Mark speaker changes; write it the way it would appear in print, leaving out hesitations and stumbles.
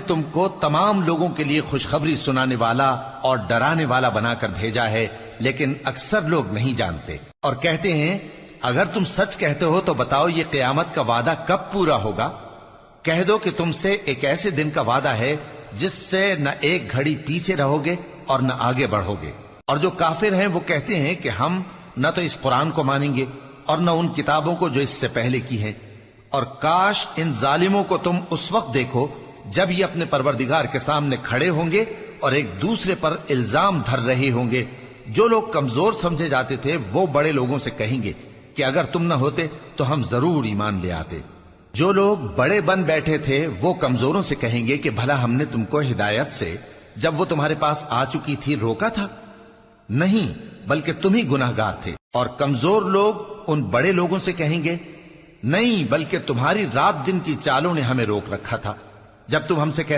Speaker 1: تم کو تمام لوگوں کے لیے خوشخبری سنانے والا اور ڈرانے والا بنا کر بھیجا ہے، لیکن اکثر لوگ نہیں جانتے اور کہتے ہیں اگر تم سچ کہتے ہو تو بتاؤ یہ قیامت کا وعدہ کب پورا ہوگا؟ کہہ دو کہ تم سے ایک ایسے دن کا وعدہ ہے جس سے نہ ایک گھڑی پیچھے رہو گے اور نہ آگے بڑھو گے۔ اور جو کافر ہیں وہ کہتے ہیں کہ ہم نہ تو اس قرآن کو مانیں گے اور نہ ان کتابوں کو جو اس سے پہلے کی ہیں، اور کاش ان ظالموں کو تم اس وقت دیکھو جب یہ اپنے پروردگار کے سامنے کھڑے ہوں گے اور ایک دوسرے پر الزام دھر رہے ہوں گے۔ جو لوگ کمزور سمجھے جاتے تھے وہ بڑے لوگوں سے کہیں گے کہ اگر تم نہ ہوتے تو ہم ضرور ایمان لے آتے۔ جو لوگ بڑے بن بیٹھے تھے وہ کمزوروں سے کہیں گے کہ بھلا ہم نے تم کو ہدایت سے جب وہ تمہارے پاس آ چکی تھی روکا تھا؟ نہیں، بلکہ تم ہی گناہگار تھے۔ اور کمزور لوگ ان بڑے لوگوں سے کہیں گے نہیں، بلکہ تمہاری رات دن کی چالوں نے ہمیں روک رکھا تھا۔ جب تم ہم سے